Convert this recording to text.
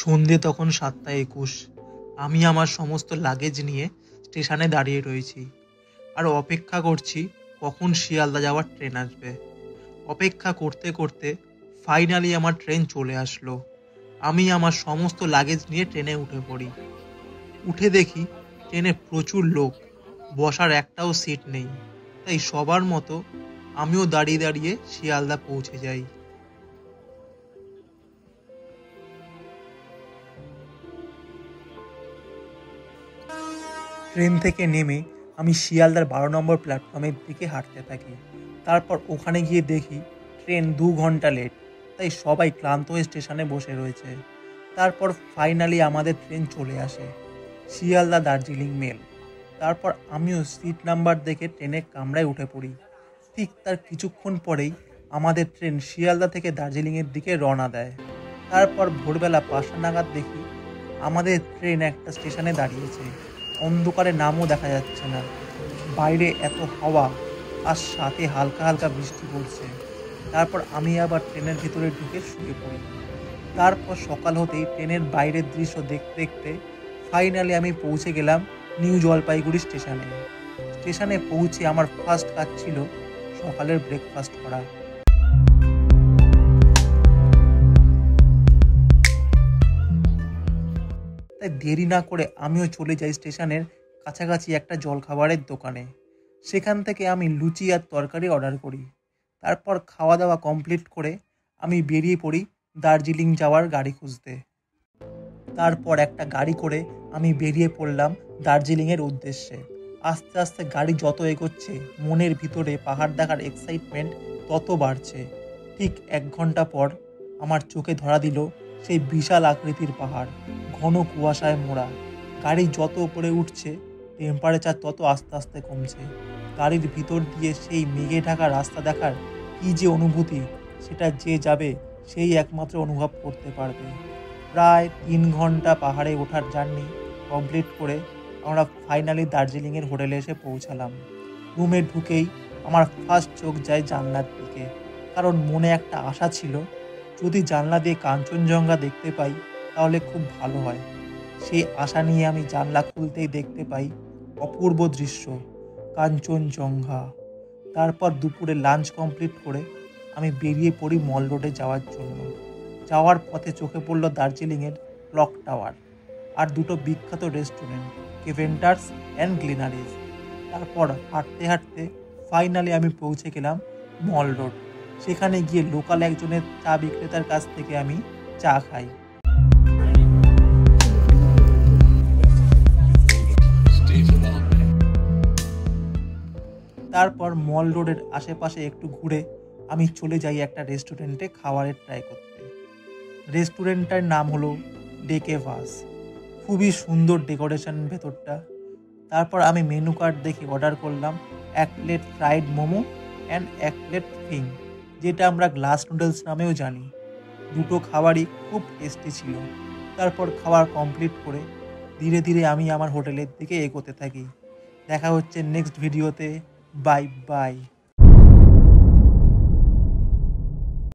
সন্ধে তখন ৭টা ২১। আমি আমার সমস্ত লাগেজ নিয়ে স্টেশনে দাঁড়িয়ে রয়েছি আর অপেক্ষা করছি কখন শিয়ালদা যাওয়ার ট্রেন আসবে। অপেক্ষা করতে করতে ফাইনালি আমার ট্রেন চলে আসলো। আমি আমার সমস্ত লাগেজ নিয়ে ট্রেনে উঠে পড়ি। উঠে দেখি ট্রেনে প্রচুর লোক, বসার একটাও সিট নেই। তাই সবার মতো আমিও দাঁড়িয়ে দাঁড়িয়ে শিয়ালদা পৌঁছে যাই। ট্রেন থেকে নেমে আমি শিয়ালদার ১২ নম্বর প্ল্যাটফর্মের দিকে হাঁটতে থাকি। তারপর ওখানে গিয়ে দেখি ট্রেন ২ ঘন্টা লেট। তাই সবাই ক্লান্ত হয়ে স্টেশনে বসে রয়েছে। তারপর ফাইনালি আমাদের ট্রেন চলে আসে, শিয়ালদা দার্জিলিং মেল। তারপর আমিও সিট নাম্বার দেখে ট্রেনের কামরায় উঠে পড়ি। ঠিক তার কিছুক্ষণ পরেই আমাদের ট্রেন শিয়ালদা থেকে দার্জিলিংয়ের দিকে রওনা দেয়। তারপর ভোরবেলা ৫টা নাগাদ দেখি আমাদের ট্রেন একটা স্টেশনে দাঁড়িয়েছে। অন্ধকারে নামও দেখা যাচ্ছে না। বাইরে এত হাওয়া আর সাথে হালকা হালকা বৃষ্টি পড়ছে। তারপর আমি আবার ট্রেনের ভিতরে ঢুকে শুয়ে পড়ি। তারপর সকাল হতেই ট্রেনের বাইরের দৃশ্য দেখতে দেখতে ফাইনালি আমি পৌঁছে গেলাম নিউ জলপাইগুড়ি স্টেশনে। স্টেশনে পৌঁছে আমার ফার্স্ট কাজ ছিল সকালের ব্রেকফাস্ট করা। তাই দেরি না করে আমিও চলে যাই স্টেশনের কাছাকাছি একটা জলখাবারের দোকানে। সেখান থেকে আমি লুচি আর তরকারি অর্ডার করি। তারপর খাওয়া দাওয়া কমপ্লিট করে আমি বেরিয়ে পড়ি দার্জিলিং যাওয়ার গাড়ি খুঁজতে। তারপর একটা গাড়ি করে আমি বেরিয়ে পড়লাম দার্জিলিংয়ের উদ্দেশ্যে। আস্তে আস্তে গাড়ি যত এগোচ্ছে মনের ভিতরে পাহাড় দেখার এক্সাইটমেন্ট তত বাড়ছে। ঠিক ১ ঘন্টা পর আমার চোখে ধরা দিল সেই বিশাল আকৃতির পাহাড়, ঘন কুয়াশায় মোড়া। গাড়ি যত উপরে উঠছে টেম্পারেচার তত আস্তে আস্তে কমছে। গাড়ির ভিতর দিয়ে সেই মেঘে ঢাকা রাস্তা দেখার কী যে অনুভূতি, সেটা যে যাবে সেই একমাত্র অনুভব করতে পারবে। প্রায় ৩ ঘন্টা পাহাড়ে ওঠার জার্নি কমপ্লিট করে আমরা ফাইনালি দার্জিলিংয়ের হোটেলে এসে পৌঁছালাম। রুমে ঢুকেই আমার ফার্স্ট চোখ যায় জানলার দিকে, কারণ মনে একটা আশা ছিল যদি জানলা দিয়ে কাঞ্চনজঙ্ঘা দেখতে পাই তাহলে খুব ভালো হয়। সেই আশা নিয়ে আমি জানলা খুলতেই দেখতে পাই অপূর্ব দৃশ্য, কাঞ্চনজঙ্ঘা। তারপর দুপুরে লাঞ্চ কমপ্লিট করে আমি বেরিয়ে পড়ি মল রোডে যাওয়ার জন্য। যাওয়ার পথে চোখে পড়ল দার্জিলিংয়ের ক্লক টাওয়ার আর দুটো বিখ্যাত রেস্টুরেন্ট, কেভেন্টার্স অ্যান্ড গ্লিনারিজ। তারপর হাঁটতে হাঁটতে ফাইনালি আমি পৌঁছে গেলাম মল রোড। সেখানে গিয়ে লোকাল একজনের চা বিক্রেতার কাছ থেকে আমি চা খাই। তারপর মল রোডের আশেপাশে একটু ঘুরে আমি চলে যাই একটা রেস্টুরেন্টে খাবারের ট্রাই করতে। রেস্টুরেন্টটার নাম হলো ডেকে ভাস। খুবই সুন্দর ডেকোরেশন ভেতরটা। তারপর আমি মেনু কার্ড দেখে অর্ডার করলাম ১ plate fried momo and ১ plate ফিং, যেটা আমরা গ্লাস নুডলস নামেও জানি। দুটো খাবারই খুব টেস্টি ছিল। তারপর খাবার কমপ্লিট করে ধীরে ধীরে আমি আমার হোটেলের দিকে এগোতে থাকি। দেখা হচ্ছে নেক্সট ভিডিওতে। Bye bye.